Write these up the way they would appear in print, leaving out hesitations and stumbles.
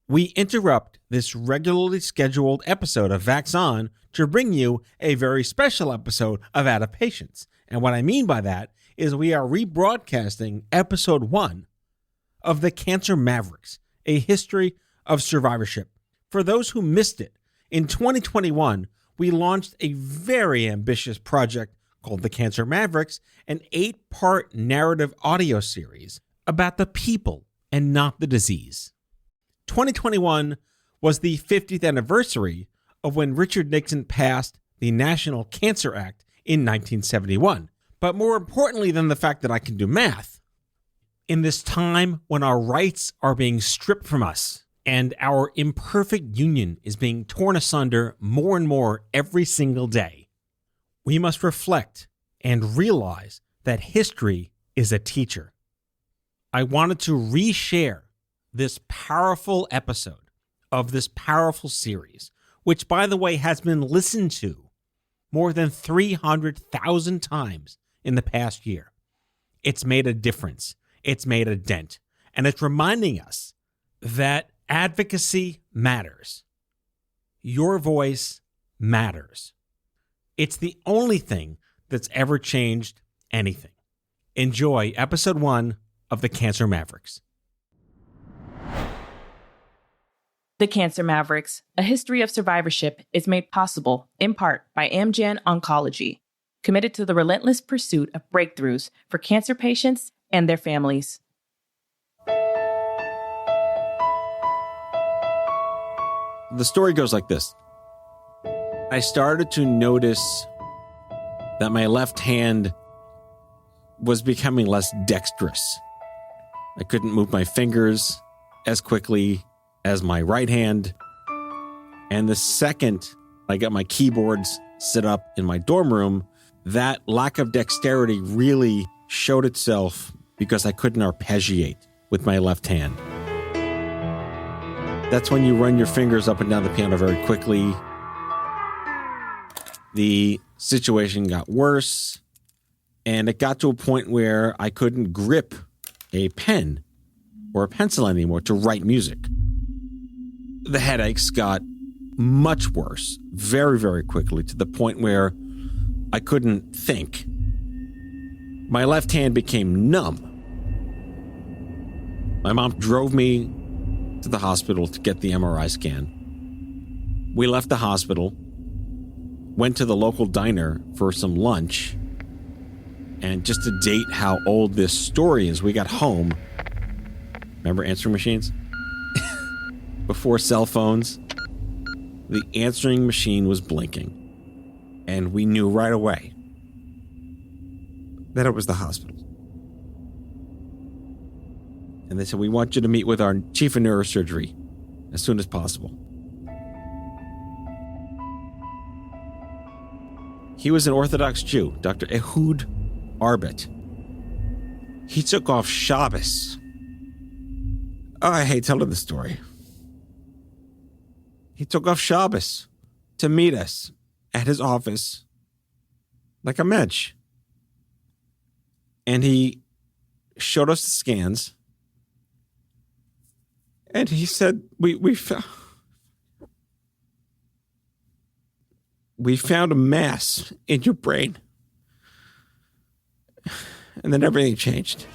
We interrupt this regularly scheduled episode of Vax On to bring you a very special episode of Out of Patience. And what I mean by that is we are rebroadcasting episode 1 of The Cancer Mavericks, a history of survivorship. For those who missed it, in 2021, we launched a very ambitious project called The Cancer Mavericks, an 8-part narrative audio series about the people and not the disease. 2021 was the 50th anniversary of when Richard Nixon passed the National Cancer Act in 1971. But more importantly than the fact that I can do math, in this time when our rights are being stripped from us and our imperfect union is being torn asunder more and more every single day, we must reflect and realize that history is a teacher. I wanted to reshare this powerful episode of this powerful series, which, by the way, has been listened to more than 300,000 times in the past year. It's made a difference. It's made a dent. And it's reminding us that advocacy matters. Your voice matters. It's the only thing that's ever changed anything. Enjoy episode 1 of The Cancer Mavericks. The Cancer Mavericks, a history of survivorship, is made possible, in part, by Amgen Oncology, committed to the relentless pursuit of breakthroughs for cancer patients and their families. The story goes like this. I started to notice that my left hand was becoming less dexterous. I couldn't move my fingers as quickly as my right hand. And the second I got my keyboards set up in my dorm room, that lack of dexterity really showed itself because I couldn't arpeggiate with my left hand. That's when you run your fingers up and down the piano very quickly. The situation got worse, and it got to a point where I couldn't grip a pen or a pencil anymore to write music. The headaches got much worse very, very quickly, to the point where I couldn't think. My left hand became numb. My mom drove me to the hospital to get the MRI scan. We left the hospital, went to the local diner for some lunch, and just to date how old this story is, we got home. Remember answering machines? Before cell phones, the answering machine was blinking, and we knew right away that it was the hospital. And they said, we want you to meet with our chief of neurosurgery as soon as possible. He was an Orthodox Jew, Dr. Ehud Arbet. He took off Shabbos. Oh, I hate telling the story. He took off Shabbos to meet us at his office like a mensch. And he showed us the scans. And he said, we found a mass in your brain. And then everything changed.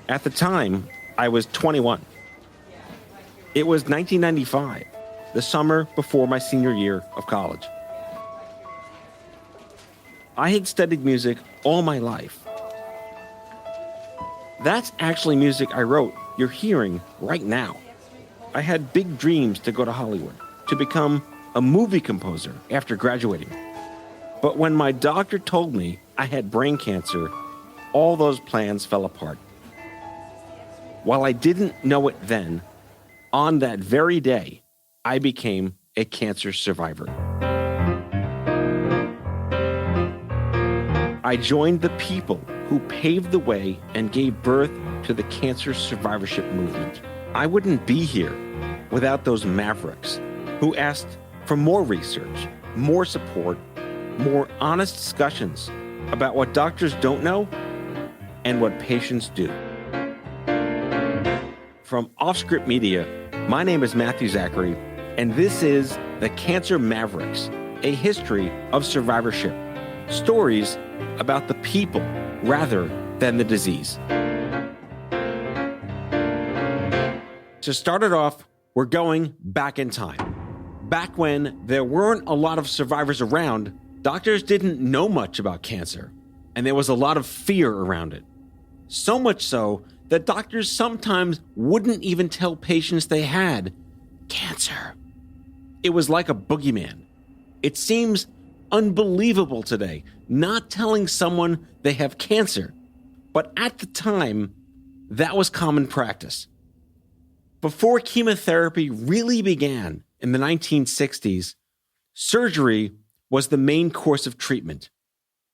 At the time, I was 21. It was 1995, the summer before my senior year of college. I had studied music all my life. That's actually music I wrote you're hearing right now. I had big dreams to go to Hollywood, to become a movie composer after graduating. But when my doctor told me I had brain cancer, all those plans fell apart. While I didn't know it then, on that very day, I became a cancer survivor. I joined the people who paved the way and gave birth to the cancer survivorship movement. I wouldn't be here without those Mavericks who asked for more research, more support, more honest discussions about what doctors don't know and what patients do. From Offscript Media, my name is Matthew Zachary, and this is The Cancer Mavericks, a history of survivorship. Stories about the people rather than the disease. To start it off, we're going back in time. Back when there weren't a lot of survivors around, doctors didn't know much about cancer, and there was a lot of fear around it. So much so that doctors sometimes wouldn't even tell patients they had cancer. It was like a boogeyman. It seems unbelievable today, not telling someone they have cancer. But at the time, that was common practice. Before chemotherapy really began in the 1960s, surgery was the main course of treatment,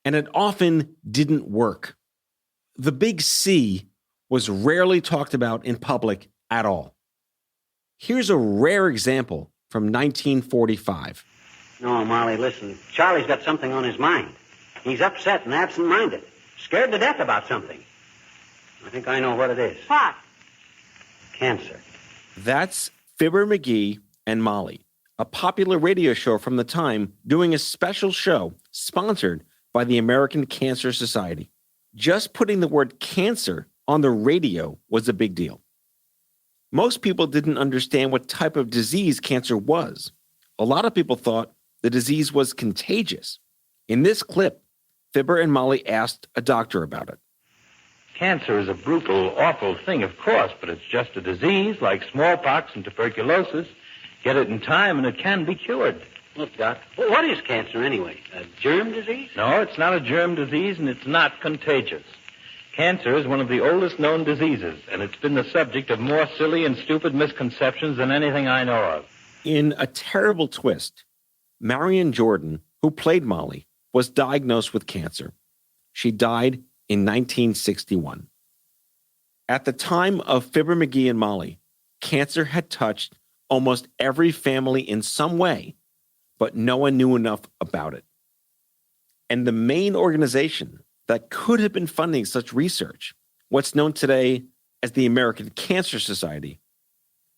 and it often didn't work. The big C was rarely talked about in public at all. Here's a rare example from 1945. No, Molly, listen. Charlie's got something on his mind. He's upset and absent-minded, scared to death about something. I think I know what it is. What? Cancer. That's Fibber McGee and Molly, a popular radio show from the time doing a special show sponsored by the American Cancer Society. Just putting the word cancer on the radio was a big deal. Most people didn't understand what type of disease cancer was. A lot of people thought the disease was contagious. In this clip, Fibber and Molly asked a doctor about it. Cancer is a brutal, awful thing, of course, but it's just a disease like smallpox and tuberculosis. Get it in time and it can be cured. Look, Doc, what is cancer anyway? A germ disease? No, it's not a germ disease and it's not contagious. Cancer is one of the oldest known diseases, and it's been the subject of more silly and stupid misconceptions than anything I know of. In a terrible twist, Marion Jordan, who played Molly, was diagnosed with cancer. She died in 1961. At the time of Fibber McGee and Molly, cancer had touched almost every family in some way, but no one knew enough about it. And the main organization that could have been funding such research, what's known today as the American Cancer Society,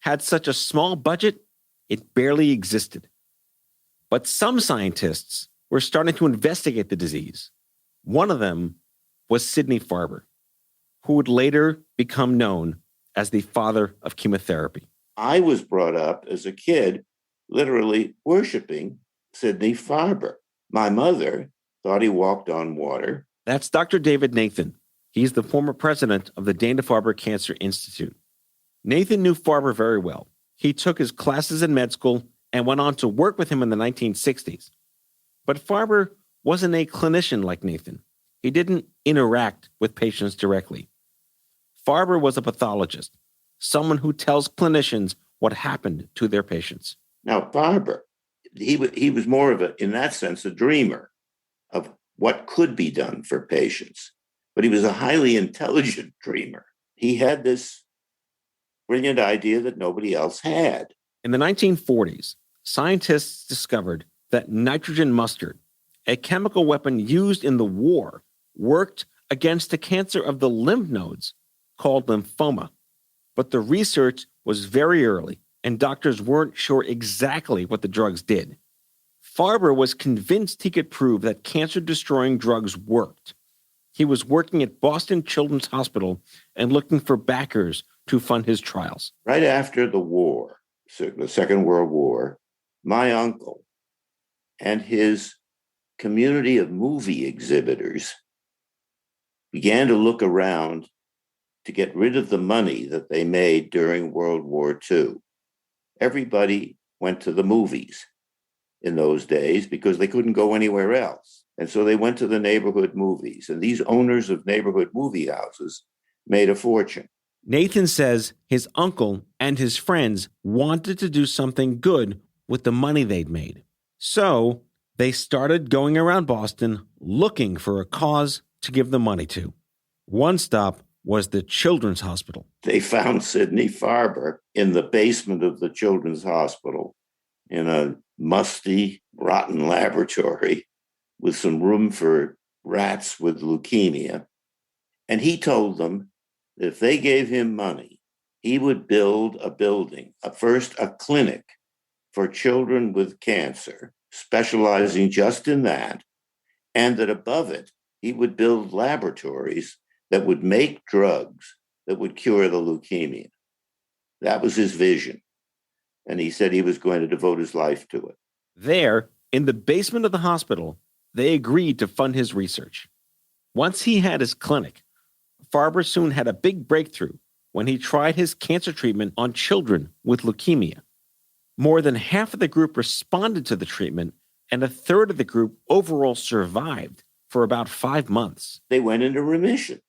had such a small budget, it barely existed. But some scientists were starting to investigate the disease. One of them was Sidney Farber, who would later become known as the father of chemotherapy. I was brought up as a kid literally worshiping Sidney Farber. My mother thought he walked on water. That's Dr. David Nathan. He's the former president of the Dana-Farber Cancer Institute. Nathan knew Farber very well. He took his classes in med school and went on to work with him in the 1960s. But Farber wasn't a clinician like Nathan. He didn't interact with patients directly. Farber was a pathologist, someone who tells clinicians what happened to their patients. Now, Farber, he was more of in that sense, a dreamer of what could be done for patients. But he was a highly intelligent dreamer. He had this brilliant idea that nobody else had. In the 1940s, scientists discovered that nitrogen mustard, a chemical weapon used in the war, worked against a cancer of the lymph nodes called lymphoma. But the research was very early, and doctors weren't sure exactly what the drugs did. Farber was convinced he could prove that cancer-destroying drugs worked. He was working at Boston Children's Hospital and looking for backers to fund his trials. Right after the war, the Second World War, my uncle and his community of movie exhibitors began to look around to get rid of the money that they made during World War II. Everybody went to the movies in those days because they couldn't go anywhere else. And so they went to the neighborhood movies. And these owners of neighborhood movie houses made a fortune. Nathan says his uncle and his friends wanted to do something good with the money they'd made. So they started going around Boston looking for a cause to give the money to. One stop was the Children's Hospital. They found Sidney Farber in the basement of the Children's Hospital in a musty, rotten laboratory with some room for rats with leukemia. And he told them that if they gave him money, he would build a building, first a clinic for children with cancer, specializing just in that, and that above it, he would build laboratories that would make drugs that would cure the leukemia. That was his vision. And he said he was going to devote his life to it. There, in the basement of the hospital, they agreed to fund his research. Once he had his clinic, Farber soon had a big breakthrough when he tried his cancer treatment on children with leukemia. More than half of the group responded to the treatment, and a third of the group overall survived for about 5 months. They went into remission.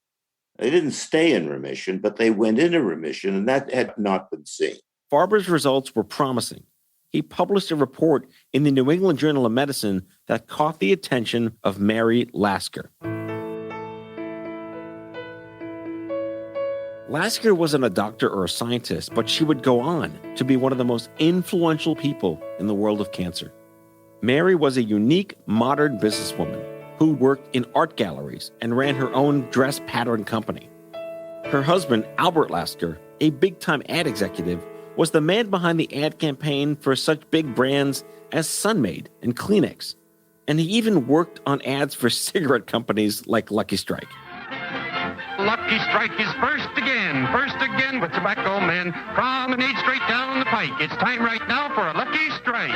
They didn't stay in remission, but they went into remission, and that had not been seen. Farber's results were promising. He published a report in the New England Journal of Medicine that caught the attention of Mary Lasker. Lasker wasn't a doctor or a scientist, but she would go on to be one of the most influential people in the world of cancer. Mary was a unique modern businesswoman who worked in art galleries and ran her own dress pattern company. Her husband, Albert Lasker, a big-time ad executive, was the man behind the ad campaign for such big brands as Sunmaid and Kleenex. And he even worked on ads for cigarette companies like Lucky Strike. Lucky Strike is first again with tobacco men. Promenade straight down the pike. It's time right now for a Lucky Strike.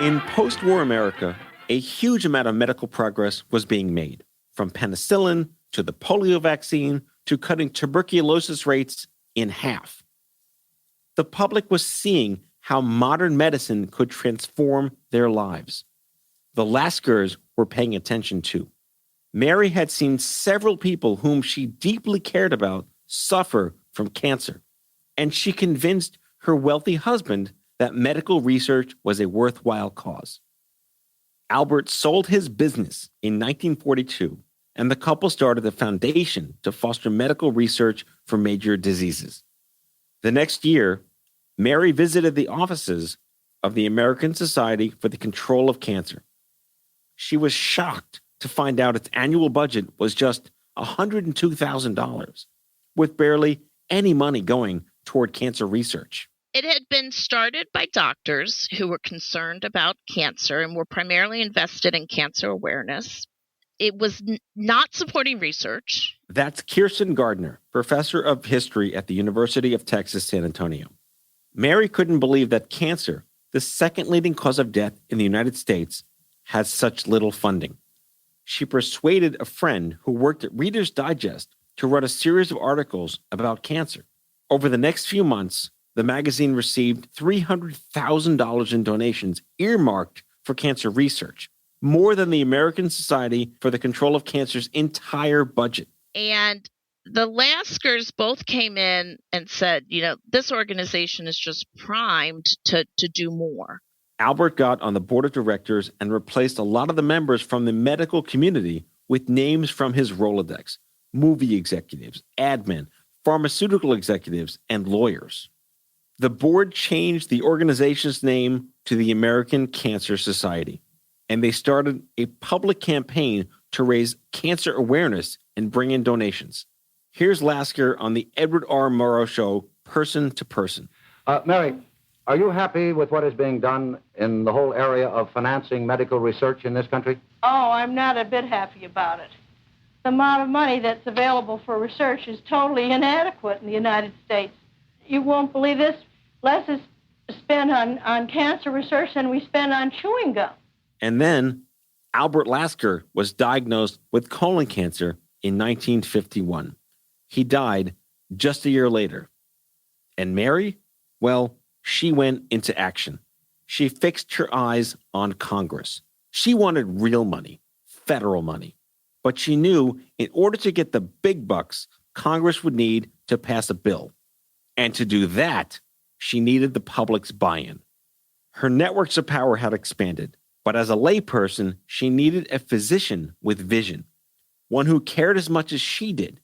In post-war America, a huge amount of medical progress was being made, from penicillin to the polio vaccine to cutting tuberculosis rates in half. The public was seeing how modern medicine could transform their lives. The Laskers were paying attention too. Mary had seen several people whom she deeply cared about suffer from cancer, and she convinced her wealthy husband that medical research was a worthwhile cause. Albert sold his business in 1942, and the couple started a foundation to foster medical research for major diseases. The next year, Mary visited the offices of the American Society for the Control of Cancer. She was shocked to find out its annual budget was just $102,000, with barely any money going toward cancer research. It had been started by doctors who were concerned about cancer and were primarily invested in cancer awareness. It was not supporting research. That's Kirsten Gardner, professor of history at the University of Texas, San Antonio. Mary couldn't believe that cancer, the second leading cause of death in the United States, has such little funding. She persuaded a friend who worked at Reader's Digest to write a series of articles about cancer. Over the next few months, the magazine received $300,000 in donations earmarked for cancer research, more than the American Society for the Control of Cancer's entire budget. And the Laskers both came in and said, this organization is just primed to do more. Albert got on the board of directors and replaced a lot of the members from the medical community with names from his Rolodex: movie executives, ad men, pharmaceutical executives, and lawyers. The board changed the organization's name to the American Cancer Society, and they started a public campaign to raise cancer awareness and bring in donations. Here's Lasker on the Edward R. Murrow Show, Person to Person. Mary, are you happy with what is being done in the whole area of financing medical research in this country? Oh, I'm not a bit happy about it. The amount of money that's available for research is totally inadequate in the United States. You won't believe this. Less is spent on cancer research than we spend on chewing gum. And then Albert Lasker was diagnosed with colon cancer in 1951. He died just a year later. And Mary? Well, she went into action. She fixed her eyes on Congress. She wanted real money, federal money. But she knew in order to get the big bucks, Congress would need to pass a bill. And to do that, she needed the public's buy-in. Her networks of power had expanded, but as a layperson, she needed a physician with vision, one who cared as much as she did.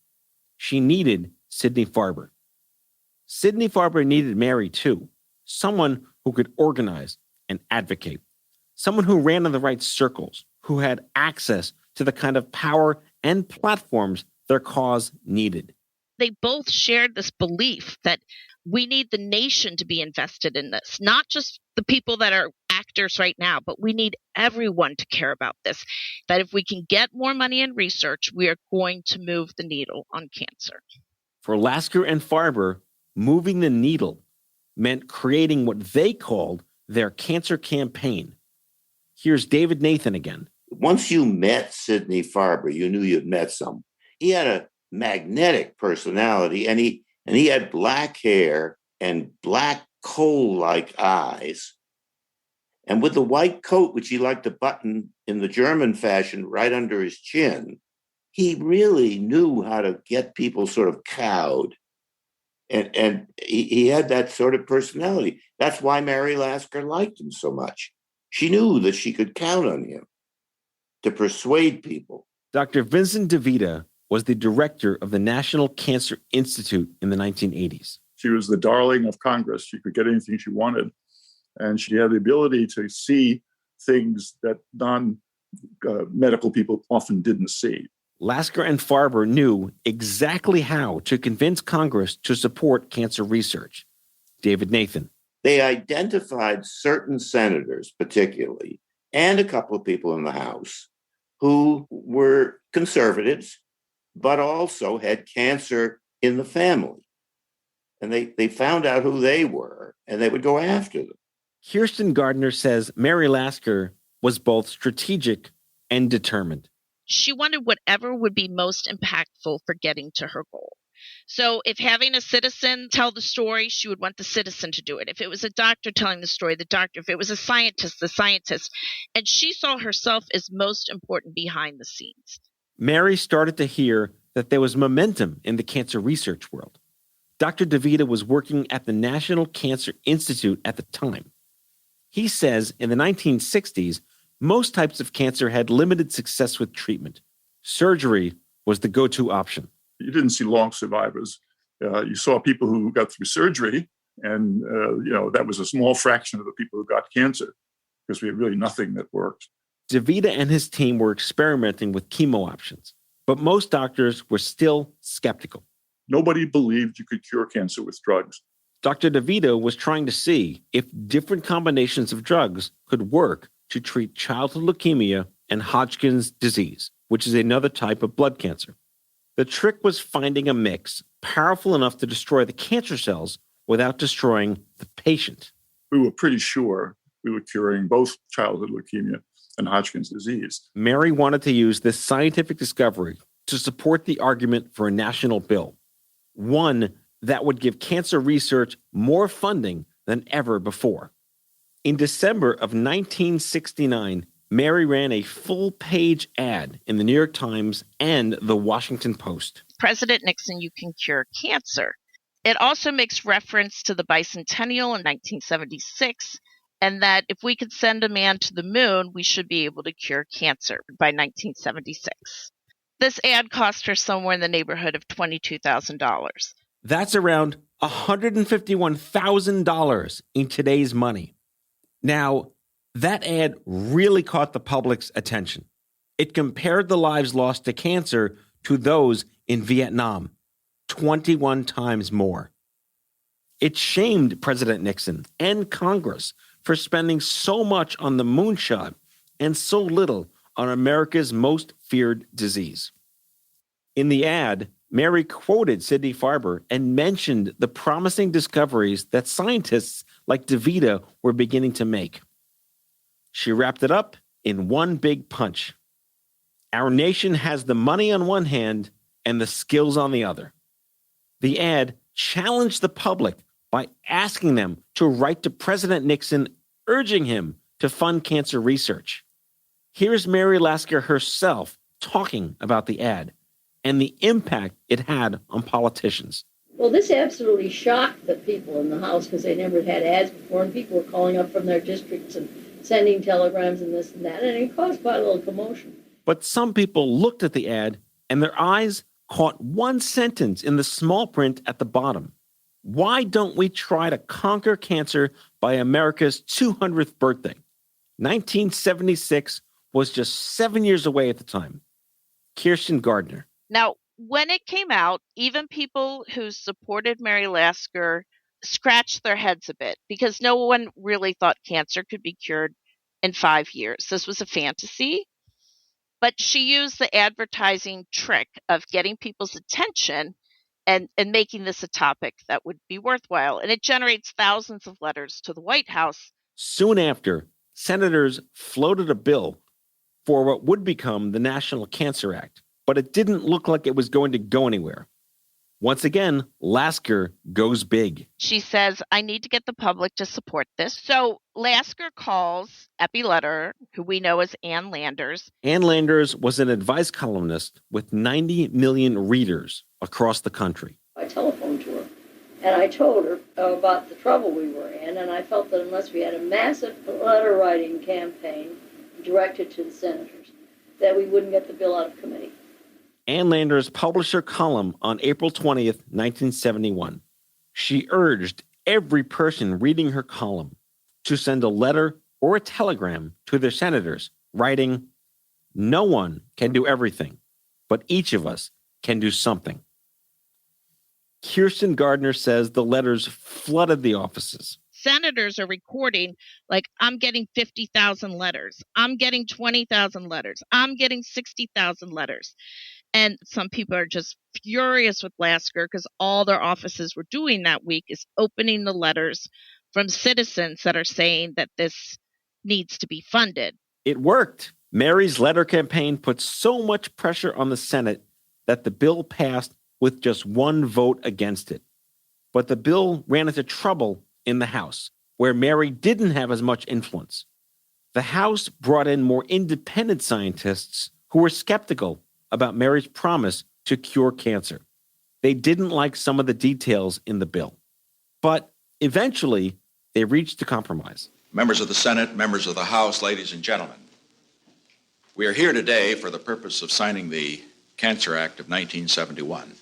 She needed Sidney Farber. Sidney Farber needed Mary too, someone who could organize and advocate, someone who ran in the right circles, who had access to the kind of power and platforms their cause needed. They both shared this belief that we need the nation to be invested in this, not just the people that are actors right now, but we need everyone to care about this. That if we can get more money in research, we are going to move the needle on cancer. For Lasker and Farber, moving the needle meant creating what they called their cancer campaign. Here's David Nathan again. Once you met Sidney Farber, you knew you'd met someone. He had a magnetic personality, and he had black hair and black coal-like eyes. And with the white coat, which he liked to button in the German fashion right under his chin, he really knew how to get people sort of cowed. And he had that sort of personality. That's why Mary Lasker liked him so much. She knew that she could count on him to persuade people. Dr. Vincent DeVita was the director of the National Cancer Institute in the 1980s. She was the darling of Congress. She could get anything she wanted. And she had the ability to see things that non-medical people often didn't see. Lasker and Farber knew exactly how to convince Congress to support cancer research. David Nathan. They identified certain senators, particularly, and a couple of people in the House who were conservatives, but also had cancer in the family. And they found out who they were, and they would go after them. Kirsten Gardner says Mary Lasker was both strategic and determined. She wanted whatever would be most impactful for getting to her goal. So if having a citizen tell the story, she would want the citizen to do it. If it was a doctor telling the story, the doctor. If it was a scientist, the scientist. And she saw herself as most important behind the scenes. Mary started to hear that there was momentum in the cancer research world. Dr. DeVita was working at the National Cancer Institute at the time. He says in the 1960s, most types of cancer had limited success with treatment. Surgery was the go-to option. You didn't see long survivors. You saw people who got through surgery, and that was a small fraction of the people who got cancer because we had really nothing that worked. DeVita and his team were experimenting with chemo options, but most doctors were still skeptical. Nobody believed you could cure cancer with drugs. Dr. DeVita was trying to see if different combinations of drugs could work to treat childhood leukemia and Hodgkin's disease, which is another type of blood cancer. The trick was finding a mix powerful enough to destroy the cancer cells without destroying the patient. We were pretty sure we were curing both childhood leukemia and Hodgkin's disease. Mary wanted to use this scientific discovery to support the argument for a national bill, one that would give cancer research more funding than ever before. In December of 1969, Mary ran a full-page ad in the New York Times and the Washington Post. President Nixon, you can cure cancer. It also makes reference to the bicentennial in 1976, and that if we could send a man to the moon, we should be able to cure cancer by 1976. This ad cost her somewhere in the neighborhood of $22,000. That's around $151,000 in today's money. Now, that ad really caught the public's attention. It compared the lives lost to cancer to those in Vietnam, 21 times more. It shamed President Nixon and Congress for spending so much on the moonshot and so little on America's most feared disease. In the ad, Mary quoted Sidney Farber and mentioned the promising discoveries that scientists like DeVita were beginning to make. She wrapped it up in one big punch. Our nation has the money on one hand and the skills on the other. The ad challenged the public by asking them to write to President Nixon, urging him to fund cancer research. Here's Mary Lasker herself talking about the ad and the impact it had on politicians. Well, this absolutely shocked the people in the House because they never had ads before, and people were calling up from their districts and sending telegrams and this and that, and it caused quite a little commotion. But some people looked at the ad and their eyes caught one sentence in the small print at the bottom. Why don't we try to conquer cancer by America's 200th birthday? 1976 was just 7 years away at the time. Kirsten Gardner. Now, when it came out, even people who supported Mary Lasker scratched their heads a bit because no one really thought cancer could be cured in 5 years. This was a fantasy. But she used the advertising trick of getting people's attention and making this a topic that would be worthwhile. And it generates thousands of letters to the White House. Soon after, senators floated a bill for what would become the National Cancer Act, but it didn't look like it was going to go anywhere. Once again, Lasker goes big. She says, I need to get the public to support this. So Lasker calls Eppie Letter, who we know as Ann Landers. Ann Landers was an advice columnist with 90 million readers across the country. I telephoned to her, and I told her about the trouble we were in, and I felt that unless we had a massive letter-writing campaign directed to the senators, that we wouldn't get the bill out of committee. Ann Landers published her column on April 20th, 1971. She urged every person reading her column to send a letter or a telegram to their senators, writing, "No one can do everything, but each of us can do something." Kirsten Gardner says the letters flooded the offices. Senators are recording, like, I'm getting 50,000 letters. I'm getting 20,000 letters. I'm getting 60,000 letters. And some people are just furious with Lasker because all their offices were doing that week is opening the letters from citizens that are saying that this needs to be funded. It worked. Mary's letter campaign put so much pressure on the Senate that the bill passed with just one vote against it. But the bill ran into trouble in the House, where Mary didn't have as much influence. The House brought in more independent scientists who were skeptical about Mary's promise to cure cancer. They didn't like some of the details in the bill. But eventually, they reached a compromise. Members of the Senate, members of the House, ladies and gentlemen, we are here today for the purpose of signing the Cancer Act of 1971.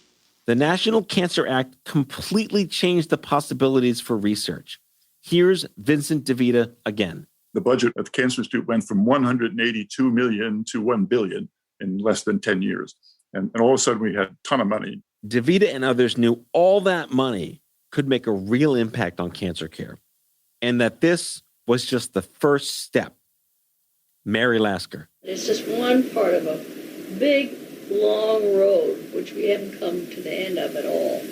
The National Cancer Act completely changed the possibilities for research. Here's Vincent DeVita again. The budget of the Cancer Institute went from $182 million to $1 billion in less than 10 years. And all of a sudden, we had a ton of money. DeVita and others knew all that money could make a real impact on cancer care, and that this was just the first step. Mary Lasker. It's just one part of a big, long road, which we haven't come to the end of at all.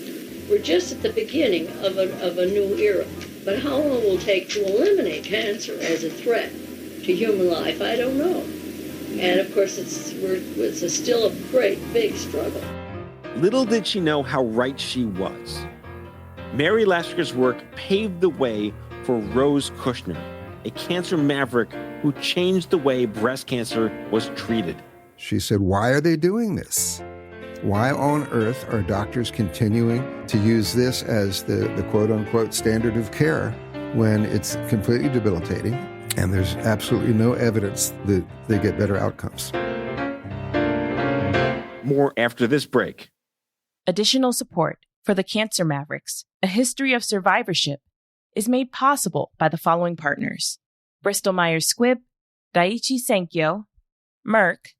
We're just at the beginning of a new era. But how long it will take to eliminate cancer as a threat to human life, I don't know. And of course, it's still a great, big struggle. Little did she know how right she was. Mary Lasker's work paved the way for Rose Kushner, a cancer maverick who changed the way breast cancer was treated. She said, why are they doing this? Why on earth are doctors continuing to use this as the quote-unquote standard of care when it's completely debilitating and there's absolutely no evidence that they get better outcomes? More after this break. Additional support for the Cancer Mavericks, a history of survivorship, is made possible by the following partners: Bristol Myers Squibb, Daiichi Sankyo, Merck,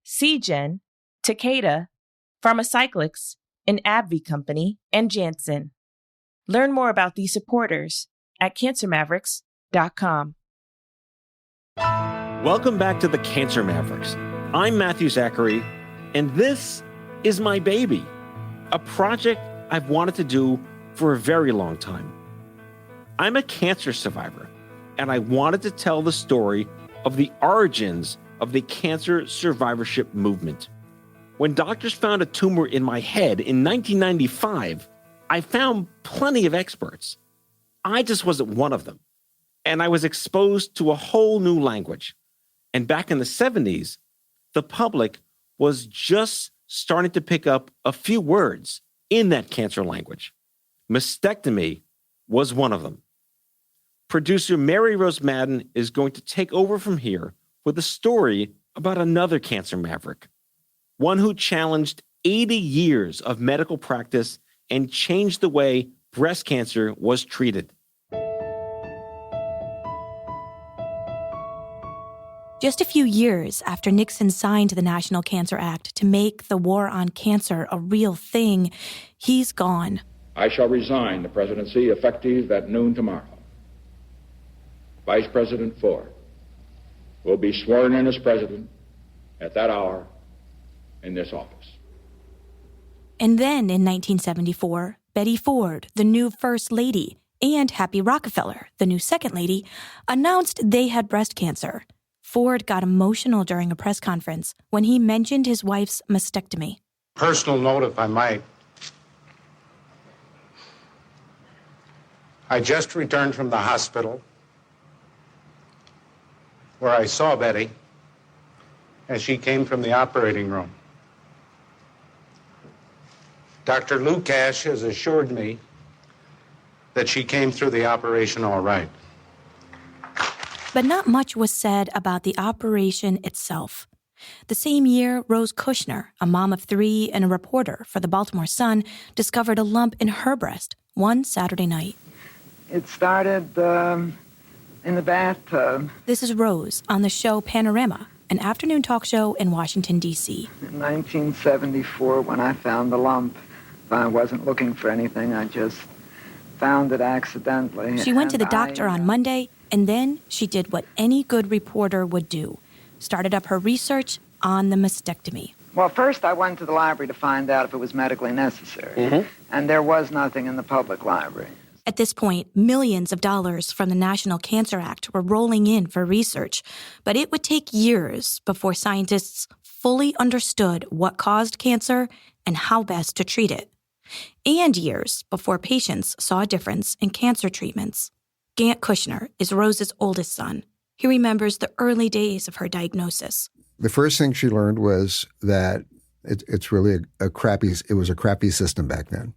Seagen, Takeda, Pharmacyclics, an AbbVie company, and Janssen. Learn more about these supporters at cancermavericks.com. Welcome back to the Cancer Mavericks. I'm Matthew Zachary, and this is my baby, a project I've wanted to do for a very long time. I'm a cancer survivor, and I wanted to tell the story of the origins of the cancer survivorship movement. When doctors found a tumor in my head in 1995, I found plenty of experts. I just wasn't one of them. And I was exposed to a whole new language. And back in the 70s, the public was just starting to pick up a few words in that cancer language. Mastectomy was one of them. Producer Mary Rose Madden is going to take over from here with a story about another cancer maverick, one who challenged 80 years of medical practice and changed the way breast cancer was treated. Just a few years after Nixon signed the National Cancer Act to make the war on cancer a real thing, he's gone. I shall resign the presidency effective at noon tomorrow. Vice President Ford will be sworn in as president at that hour in this office. And then in 1974, Betty Ford, the new First Lady, and Happy Rockefeller, the new Second Lady, announced they had breast cancer. Ford got emotional during a press conference when he mentioned his wife's mastectomy. Personal note, if I might. I just returned from the hospital where I saw Betty as she came from the operating room. Dr. Lukash has assured me that she came through the operation all right. But not much was said about the operation itself. The same year, Rose Kushner, a mom of 3 and a reporter for the Baltimore Sun, discovered a lump in her breast one Saturday night. It started in the bathtub. This is Rose on the show Panorama, an afternoon talk show in Washington, D.C. In 1974, when I found the lump, I wasn't looking for anything. I just found it accidentally. She went to the doctor on Monday, and then she did what any good reporter would do. Started up her research on the mastectomy. Well, first I went to the library to find out if it was medically necessary. And there was nothing in the public library. At this point, millions of dollars from the National Cancer Act were rolling in for research, but it would take years before scientists fully understood what caused cancer and how best to treat it. And years before patients saw a difference in cancer treatments. Gant Kushner is Rose's oldest son. He remembers the early days of her diagnosis. The first thing she learned was that it's really it was a crappy system back then.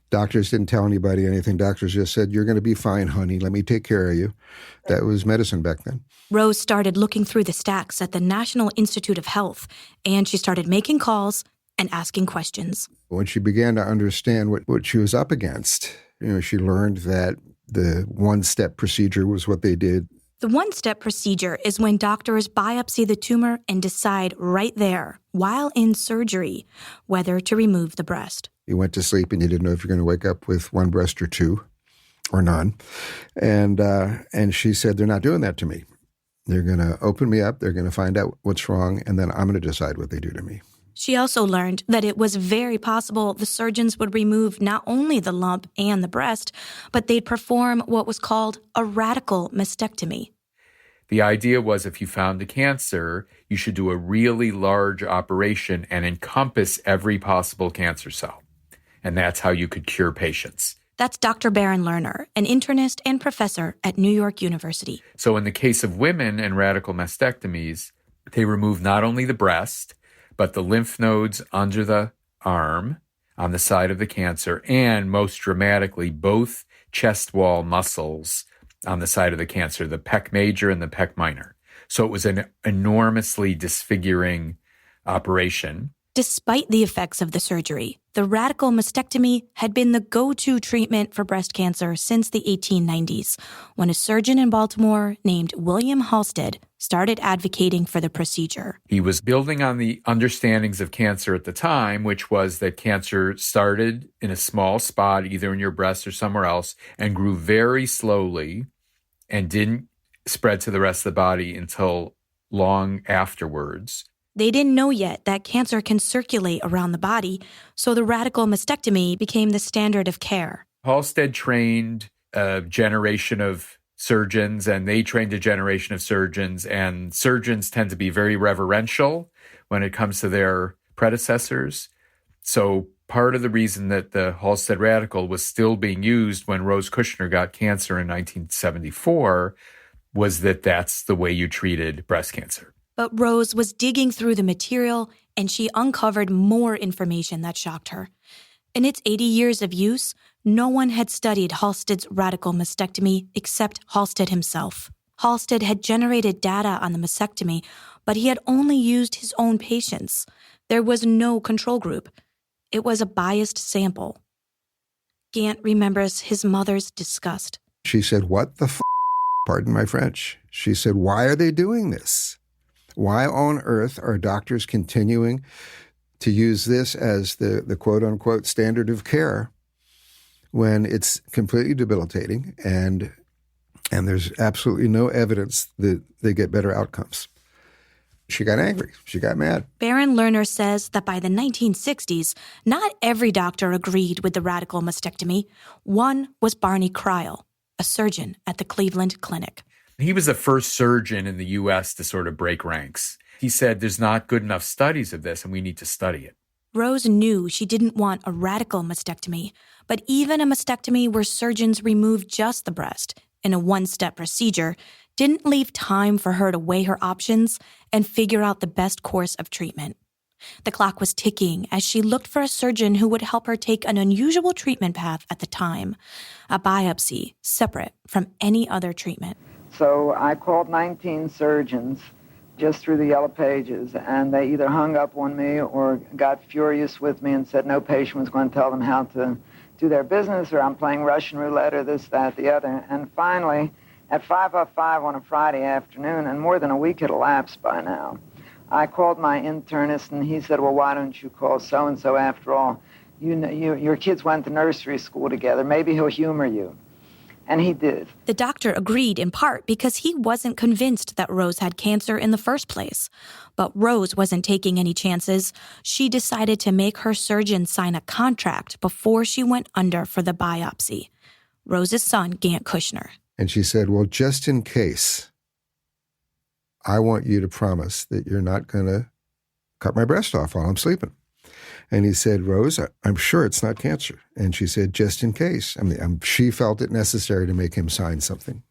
Doctors didn't tell anybody anything. Doctors just said, "You're going to be fine, honey. Let me take care of you." That was medicine back then. Rose started looking through the stacks at the National Institute of Health, and she started making calls and asking questions. When she began to understand what she was up against, she learned that the one-step procedure was what they did. The one-step procedure is when doctors biopsy the tumor and decide right there, while in surgery, whether to remove the breast. You went to sleep and you didn't know if you're going to wake up with one breast or two or none. And she said, "They're not doing that to me. They're going to open me up. They're going to find out what's wrong. And then I'm going to decide what they do to me." She also learned that it was very possible the surgeons would remove not only the lump and the breast, but they'd perform what was called a radical mastectomy. The idea was if you found the cancer, you should do a really large operation and encompass every possible cancer cell. And that's how you could cure patients. That's Dr. Baron Lerner, an internist and professor at New York University. So in the case of women and radical mastectomies, they remove not only the breast, but the lymph nodes under the arm on the side of the cancer, and most dramatically, both chest wall muscles on the side of the cancer, the pec major and the pec minor. So it was an enormously disfiguring operation. Despite the effects of the surgery, the radical mastectomy had been the go-to treatment for breast cancer since the 1890s, when a surgeon in Baltimore named William Halsted started advocating for the procedure. He was building on the understandings of cancer at the time, which was that cancer started in a small spot, either in your breast or somewhere else, and grew very slowly and didn't spread to the rest of the body until long afterwards. They didn't know yet that cancer can circulate around the body, so the radical mastectomy became the standard of care. Halsted trained a generation of surgeons, and they trained a generation of surgeons, and surgeons tend to be very reverential when it comes to their predecessors. So part of the reason that the Halsted radical was still being used when Rose Kushner got cancer in 1974 was that that's the way you treated breast cancer. But Rose was digging through the material, and she uncovered more information that shocked her. In its 80 years of use, no one had studied Halsted's radical mastectomy except Halsted himself. Halsted had generated data on the mastectomy, but he had only used his own patients. There was no control group. It was a biased sample. Gant remembers his mother's disgust. She said, "What the f***? Pardon my French." She said, "Why are they doing this?" Why on earth are doctors continuing to use this as the quote-unquote standard of care when it's completely debilitating and there's absolutely no evidence that they get better outcomes? She got angry. She got mad. Baron Lerner says that by the 1960s, not every doctor agreed with the radical mastectomy. One was Barney Kreil, a surgeon at the Cleveland Clinic. He was the first surgeon in the U.S. to sort of break ranks. He said, there's not good enough studies of this, and we need to study it. Rose knew she didn't want a radical mastectomy, but even a mastectomy where surgeons removed just the breast in a one-step procedure didn't leave time for her to weigh her options and figure out the best course of treatment. The clock was ticking as she looked for a surgeon who would help her take an unusual treatment path at the time, a biopsy separate from any other treatment. So I called 19 surgeons just through the yellow pages, and they either hung up on me or got furious with me and said no patient was going to tell them how to do their business, or I'm playing Russian roulette, or this, that, the other. And finally, at 5:05 on a Friday afternoon, and more than a week had elapsed by now, I called my internist, and he said, well, why don't you call so-and-so? After all, your kids went to nursery school together. Maybe he'll humor you. And he did. The doctor agreed in part because he wasn't convinced that Rose had cancer in the first place. But Rose wasn't taking any chances. She decided to make her surgeon sign a contract before she went under for the biopsy. Rose's son, Gant Kushner. And she said, well, just in case, I want you to promise that you're not going to cut my breast off while I'm sleeping. And he said, Rose, I'm sure it's not cancer. And she said, just in case. I mean, she felt it necessary to make him sign something.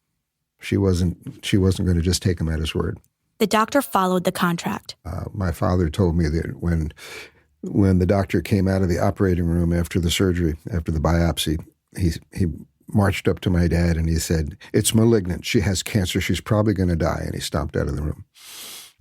She wasn't going to just take him at his word. The doctor followed the contract. My father told me that when the doctor came out of the operating room after the surgery, after the biopsy, he marched up to my dad and he said, it's malignant. She has cancer. She's probably going to die. And he stomped out of the room.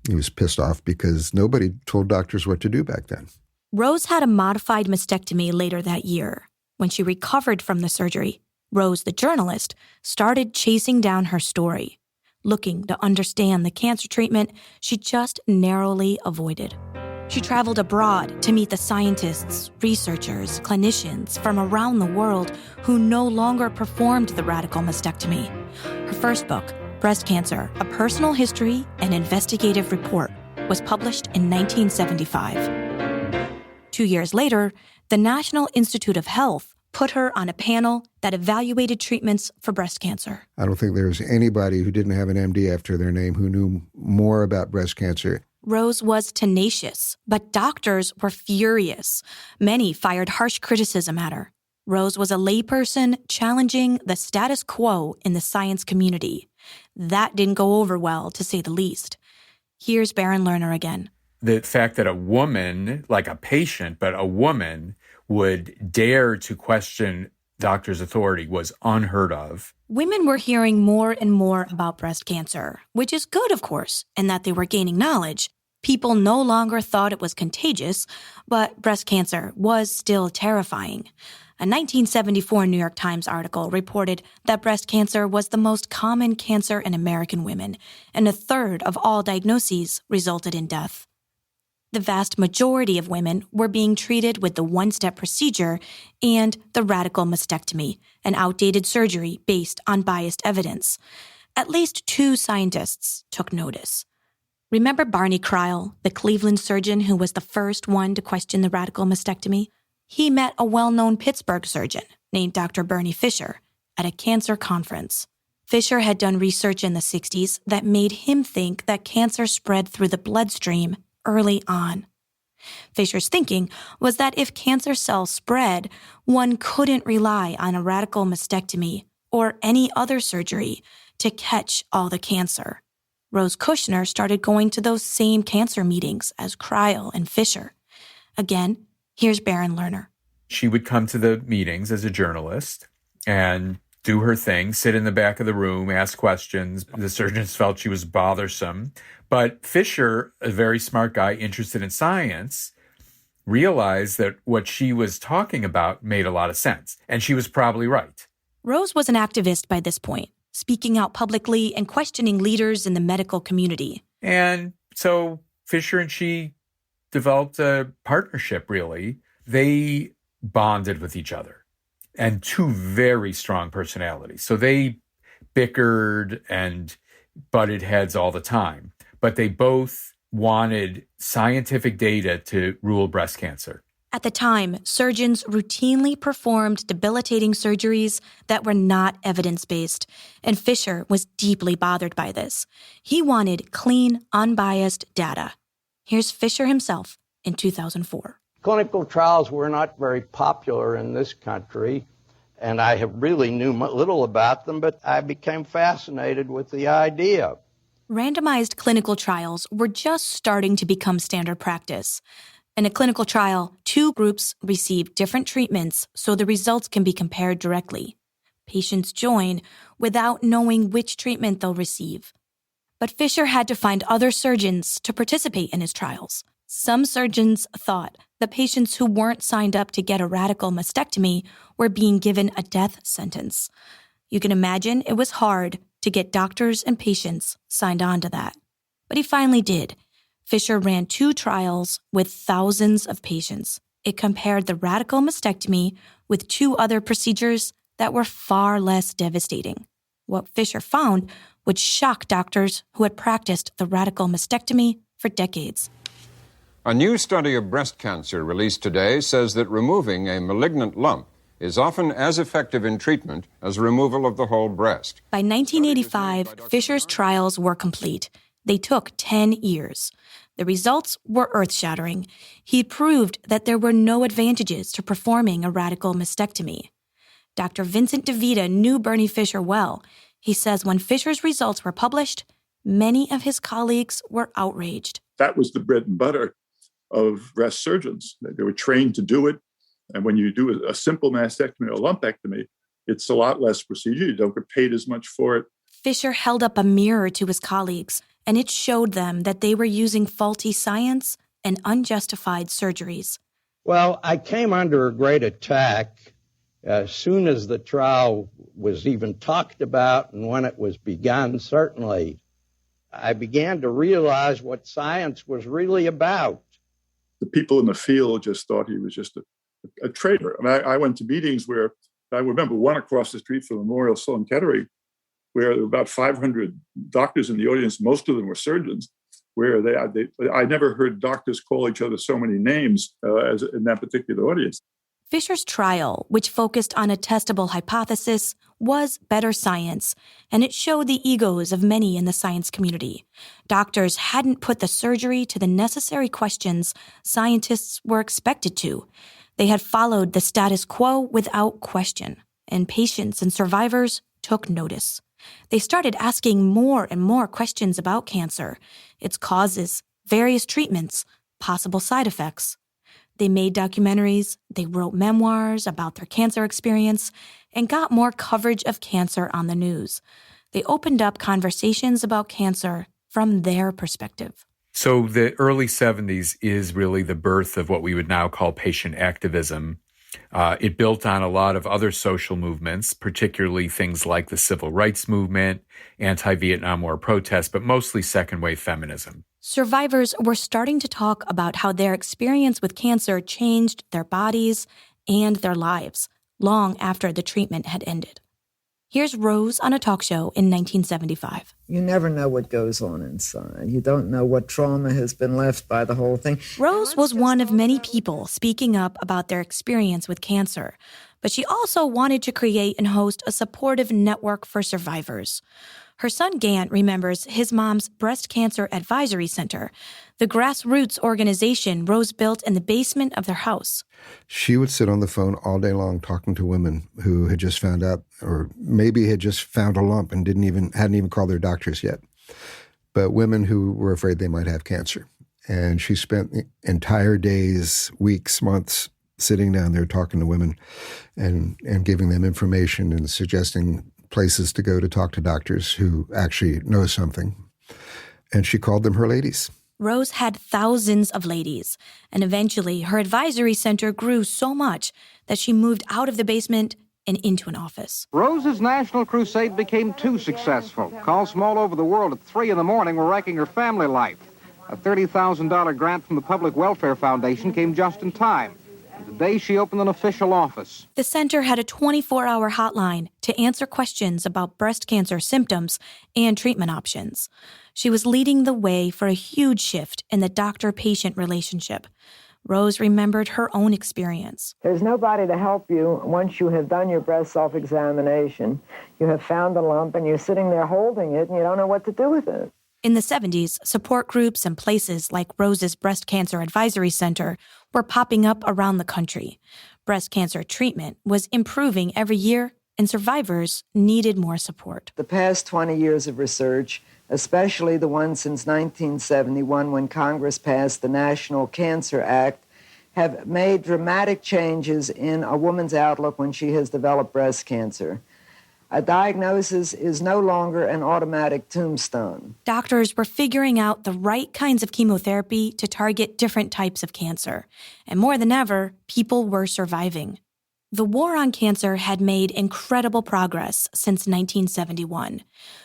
He was pissed off because nobody told doctors what to do back then. Rose had a modified mastectomy later that year. When she recovered from the surgery, Rose, the journalist, started chasing down her story, looking to understand the cancer treatment she just narrowly avoided. She traveled abroad to meet the scientists, researchers, clinicians from around the world who no longer performed the radical mastectomy. Her first book, Breast Cancer, A Personal History and Investigative Report, was published in 1975. 2 years later, the National Institute of Health put her on a panel that evaluated treatments for breast cancer. I don't think there was anybody who didn't have an MD after their name who knew more about breast cancer. Rose was tenacious, but doctors were furious. Many fired harsh criticism at her. Rose was a layperson challenging the status quo in the science community. That didn't go over well, to say the least. Here's Baron Lerner again. The fact that a woman, like a patient, but a woman would dare to question doctor's authority was unheard of. Women were hearing more and more about breast cancer, which is good, of course, in that they were gaining knowledge. People no longer thought it was contagious, but breast cancer was still terrifying. A 1974 New York Times article reported that breast cancer was the most common cancer in American women, and a third of all diagnoses resulted in death. The vast majority of women were being treated with the one-step procedure and the radical mastectomy, an outdated surgery based on biased evidence. At least 2 scientists took notice. Remember Barney Kreil, the Cleveland surgeon who was the first one to question the radical mastectomy? He met a well-known Pittsburgh surgeon named Dr. Bernie Fisher at a cancer conference. Fisher had done research in the 60s that made him think that cancer spread through the bloodstream early on. Fisher's thinking was that if cancer cells spread, one couldn't rely on a radical mastectomy or any other surgery to catch all the cancer. Rose Kushner started going to those same cancer meetings as Kreil and Fisher. Again, here's Baron Lerner. She would come to the meetings as a journalist and do her thing, sit in the back of the room, ask questions. The surgeons felt she was bothersome. But Fisher, a very smart guy interested in science, realized that what she was talking about made a lot of sense. And she was probably right. Rose was an activist by this point, speaking out publicly and questioning leaders in the medical community. And So Fisher and she developed a partnership, really. They bonded with each other, and two very strong personalities. So they bickered and butted heads all the time, but they both wanted scientific data to rule breast cancer. At the time, surgeons routinely performed debilitating surgeries that were not evidence-based, and Fisher was deeply bothered by this. He wanted clean, unbiased data. Here's Fisher himself in 2004. Clinical trials were not very popular in this country, and I really knew little about them, but I became fascinated with the idea. Randomized clinical trials were just starting to become standard practice. In a clinical trial, two groups receive different treatments so the results can be compared directly. Patients join without knowing which treatment they'll receive. But Fisher had to find other surgeons to participate in his trials. Some surgeons thought the patients who weren't signed up to get a radical mastectomy were being given a death sentence. You can imagine it was hard to get doctors and patients signed on to that. But he finally did. Fisher ran 2 trials with thousands of patients. It compared the radical mastectomy with 2 other procedures that were far less devastating. What Fisher found would shock doctors who had practiced the radical mastectomy for decades. A new study of breast cancer released today says that removing a malignant lump is often as effective in treatment as removal of the whole breast. By 1985, Fisher's trials were complete. They took 10 years. The results were earth-shattering. He proved that there were no advantages to performing a radical mastectomy. Dr. Vincent DeVita knew Bernie Fisher well. He says when Fisher's results were published, many of his colleagues were outraged. That was the bread and butter of breast surgeons. They were trained to do it. And when you do a simple mastectomy or lumpectomy, it's a lot less procedure. You don't get paid as much for it. Fisher held up a mirror to his colleagues, and it showed them that they were using faulty science and unjustified surgeries. Well, I came under a great attack as soon as the trial was even talked about, and when it was begun, certainly. I began to realize what science was really about. The people in the field just thought he was just a traitor. And I went to meetings where, I remember one across the street from Memorial Sloan Kettering, where there were about 500 doctors in the audience. Most of them were surgeons, where I never heard doctors call each other so many names as in that particular audience. Fisher's trial, which focused on a testable hypothesis, was better science, and it showed the egos of many in the science community. Doctors hadn't put the surgery to the necessary questions scientists were expected to. They had followed the status quo without question, and patients and survivors took notice. They started asking more and more questions about cancer, its causes, various treatments, possible side effects. They made documentaries, they wrote memoirs about their cancer experience, and got more coverage of cancer on the news. They opened up conversations about cancer from their perspective. So the early 70s is really the birth of what we would now call patient activism. It built on a lot of other social movements, particularly things like the civil rights movement, anti-Vietnam War protests, but mostly second-wave feminism. Survivors were starting to talk about how their experience with cancer changed their bodies and their lives long after the treatment had ended. Here's Rose on a talk show in 1975. You never know what goes on inside. You don't know what trauma has been left by the whole thing. Rose was one of many people speaking up about their experience with cancer, but she also wanted to create and host a supportive network for survivors. Her son Gant remembers his mom's breast cancer advisory center, the grassroots organization Rose built in the basement of their house. She would sit on the phone all day long talking to women who had just found out, or maybe had just found a lump and hadn't even called their doctors yet, but women who were afraid they might have cancer. And she spent entire days, weeks, months sitting down there talking to women and giving them information and suggesting places to go to talk to doctors who actually know something. And she called them her ladies. Rose had thousands of ladies, and eventually her advisory center grew so much that she moved out of the basement and into an office. Rose's national crusade became too successful. Calls from all over the world at 3 in the morning were wrecking her family life. A $30,000 grant from the Public Welfare Foundation came just in time. And today she opened an official office. The center had a 24-hour hotline to answer questions about breast cancer symptoms and treatment options. She was leading the way for a huge shift in the doctor-patient relationship. Rose remembered her own experience. There's nobody to help you once you have done your breast self-examination. You have found the lump and you're sitting there holding it and you don't know what to do with it. In the 70s, support groups and places like Rose's Breast Cancer Advisory Center were popping up around the country. Breast cancer treatment was improving every year, and survivors needed more support. The past 20 years of research, especially the one since 1971 when Congress passed the National Cancer Act, have made dramatic changes in a woman's outlook when she has developed breast cancer. A diagnosis is no longer an automatic tombstone. Doctors were figuring out the right kinds of chemotherapy to target different types of cancer. And more than ever, people were surviving. The war on cancer had made incredible progress since 1971.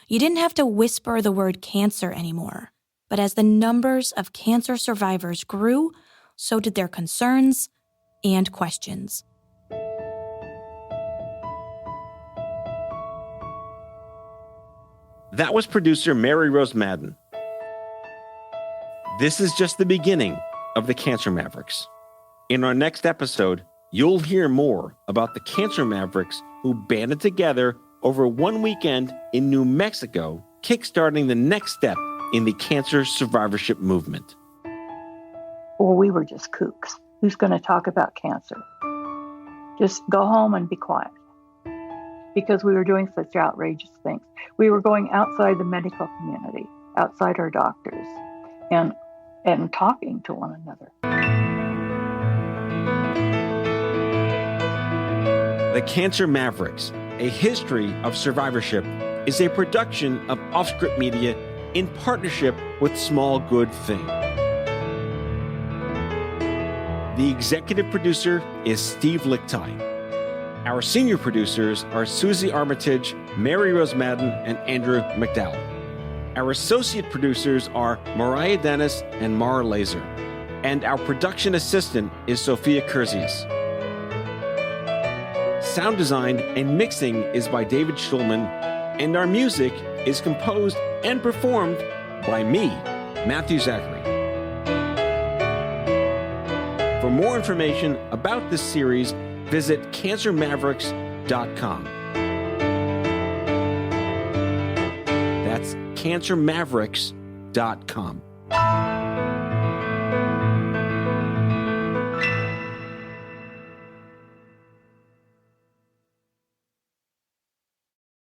You didn't have to whisper the word cancer anymore. But as the numbers of cancer survivors grew, so did their concerns and questions. That was producer Mary Rose Madden. This is just the beginning of the Cancer Mavericks. In our next episode, you'll hear more about the Cancer Mavericks who banded together over one weekend in New Mexico, kickstarting the next step in the cancer survivorship movement. Well, we were just kooks. Who's going to talk about cancer? Just go home and be quiet. Because we were doing such outrageous things. We were going outside the medical community, outside our doctors, and talking to one another. The Cancer Mavericks, A History of Survivorship, is a production of Offscript Media in partnership with Small Good Thing. The executive producer is Steve Lichtai. Our senior producers are Susie Armitage, Mary Rose Madden, and Andrew McDowell. Our associate producers are Mariah Dennis and Mara Laser. And our production assistant is Sophia Kurzius. Sound design and mixing is by David Schulman, and our music is composed and performed by me, Matthew Zachary. For more information about this series, visit cancermavericks.com. That's cancermavericks.com.